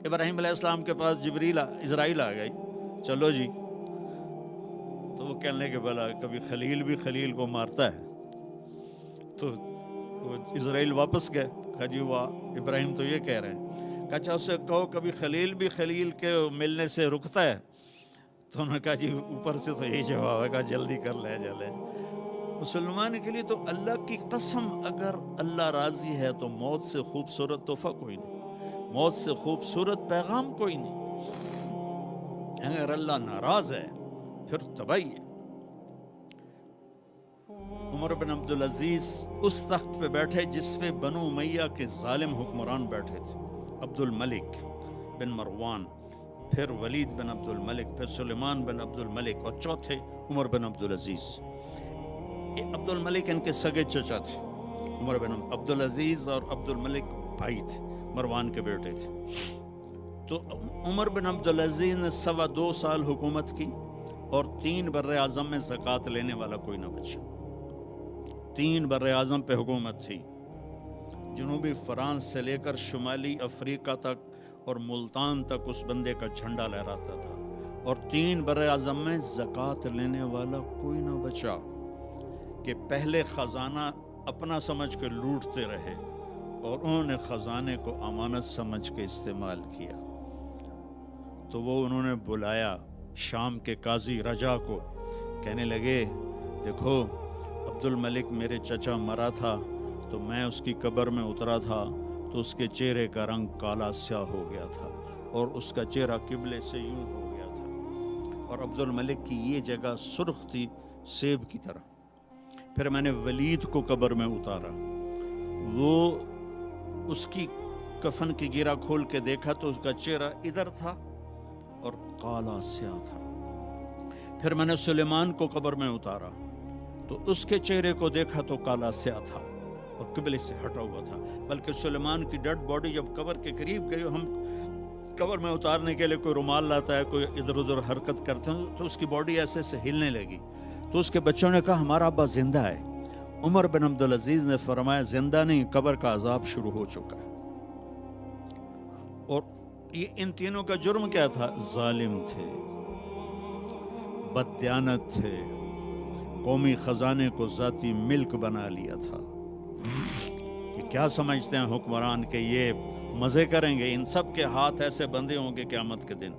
ابراہیم علیہ السلام کے پاس اسرائیل آ گئی، چلو جی، تو وہ کہنے کے بلا کبھی خلیل بھی خلیل کو مارتا ہے، تو وہ اسرائیل واپس گئے، کہا جی واہ، ابراہیم تو یہ کہہ رہے ہیں، کہا اچھا اس سے کہو کبھی خلیل بھی خلیل کے ملنے سے رکتا ہے؟ تو انہوں نے کہا جی اوپر سے تو یہی جواب ہے، کہا جلدی کر لے جلے۔ مسلمان کے لیے تو اللہ کی قسم، اگر اللہ راضی ہے تو موت سے خوبصورت تحفہ کوئی نہیں، موت سے خوبصورت پیغام کوئی نہیں۔ اگر اللہ ناراض ہے پھر تباہی ہے۔ عمر بن عبدالعزیز اس تخت پہ بیٹھے جس پہ بنو امیہ کے ظالم حکمران بیٹھے تھے، عبد الملک بن مروان، پھر ولید بن عبد الملک، پھر سلیمان بن عبد الملک، اور چوتھے عمر بن عبدالعزیز۔ عبد الملک ان کے سگے چچا تھے، عمر بن عبدالعزیز اور عبد الملک بھائی تھے، مروان کے بیٹے تھے۔ تو عمر بن عبدالعزیز نے 2.25 سال حکومت کی، اور 3 بر اعظم میں زکوٰۃ لینے والا کوئی نہ بچا۔ 3 بر اعظم پہ حکومت تھی، جنوبی فرانس سے لے کر شمالی افریقہ تک اور ملتان تک اس بندے کا جھنڈا لہراتا تھا، اور 3 بر اعظم میں زکوٰۃ لینے والا کوئی نہ بچا، کہ پہلے خزانہ اپنا سمجھ کے لوٹتے رہے اور انہوں نے خزانے کو امانت سمجھ کے استعمال کیا۔ تو وہ انہوں نے بلایا شام کے قاضی رجا کو، کہنے لگے دیکھو عبد الملک میرے چچا مرا تھا تو میں اس کی قبر میں اترا تھا تو اس کے چہرے کا رنگ کالا سیاہ ہو گیا تھا اور اس کا چہرہ قبلے سے یوں ہو گیا تھا، اور عبد الملک کی یہ جگہ سرخ تھی سیب کی طرح۔ پھر میں نے ولید کو قبر میں اتارا، وہ اس کی کفن کی گیرا کھول کے دیکھا تو اس کا چہرہ ادھر تھا اور کالا سیاہ تھا۔ پھر میں نے سلیمان کو قبر میں اتارا تو اس کے چہرے کو دیکھا تو کالا سیاہ تھا اور قبلے سے ہٹا ہوا تھا، بلکہ سلیمان کی ڈیڈ باڈی جب قبر کے قریب گئی، ہم قبر میں اتارنے کے لیے کوئی رومال لاتا ہے، کوئی ادھر ادھر حرکت کرتے ہیں تو اس کی باڈی ایسے سے ہلنے لگی، تو اس کے بچوں نے کہا ہمارا ابا زندہ ہے۔ عمر بن عبدالعزیز نے فرمایا زندہ نہیں، قبر کا عذاب شروع ہو چکا ہے۔ اور یہ ان تینوں کا جرم کیا تھا؟ ظالم تھے، بددیانت تھے، قومی خزانے کو ذاتی ملک بنا لیا تھا۔ کہ کیا سمجھتے ہیں حکمران کہ یہ مزے کریں گے؟ ان سب کے ہاتھ ایسے بندے ہوں گے قیامت کے دن۔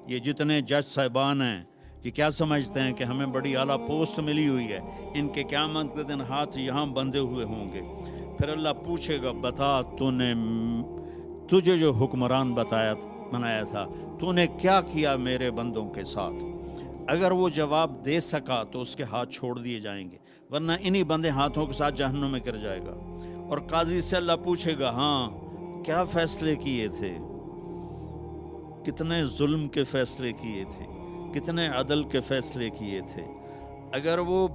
یہ جتنے جج صاحبان ہیں یہ کیا سمجھتے ہیں کہ ہمیں بڑی اعلیٰ پوسٹ ملی ہوئی ہے؟ ان کے قیامت کے دن ہاتھ یہاں بندھے ہوئے ہوں گے۔ پھر اللہ پوچھے گا بتا تجھے جو حکمران بنایا تھا تو نے کیا کیا میرے بندوں کے ساتھ؟ اگر وہ جواب دے سکا تو اس کے ہاتھ چھوڑ دیے جائیں گے، ورنہ انہی بندے ہاتھوں کے ساتھ جہنم میں گر جائے گا۔ اور قاضی سے اللہ پوچھے گا ہاں کیا فیصلے کیے تھے، کتنے ظلم کے فیصلے کیے تھے، کتنے عدل کے فیصلے کیے تھے۔ اگر وہ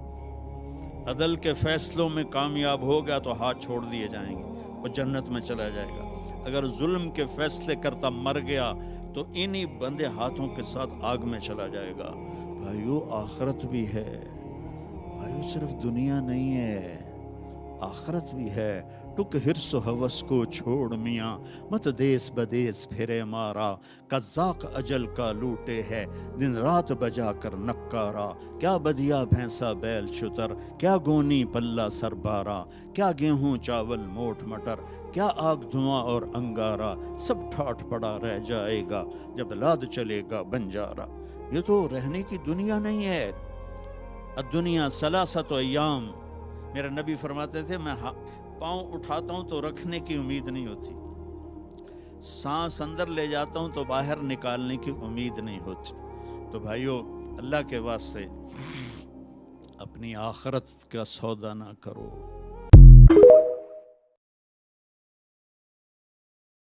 عدل کے فیصلوں میں کامیاب ہو گیا تو ہاتھ چھوڑ دیے جائیں گے اور جنت میں چلا جائے گا۔ اگر ظلم کے فیصلے کرتا مر گیا تو انہی بندے ہاتھوں کے ساتھ آگ میں چلا جائے گا۔ بھائیو آخرت بھی ہے، بھائیو صرف دنیا نہیں ہے، آخرت بھی ہے۔ ٹک حرص و ہوس کو چھوڑ میاں، مت دیس بدیس پھرے مارا، قزاق اجل کا لوٹے ہے دن رات بجا کر نکارا۔ کیا بدیا بھینسا بیل شتر، کیا گونی پلہ سر بارا، کیا گیہوں چاول موٹ مٹر، کیا آگ دھواں اور انگارا، سب ٹھاٹ پڑا رہ جائے گا جب لاد چلے گا بنجارا۔ یہ تو رہنے کی دنیا نہیں ہے۔ الدنیا ثلاثۃ ایام، میرے نبی فرماتے تھے میں پاؤں اٹھاتا ہوں تو رکھنے کی امید نہیں ہوتی، سانس اندر لے جاتا ہوں تو باہر نکالنے کی امید نہیں ہوتی۔ تو بھائیو اللہ کے واسطے اپنی آخرت کا سودا نہ کرو،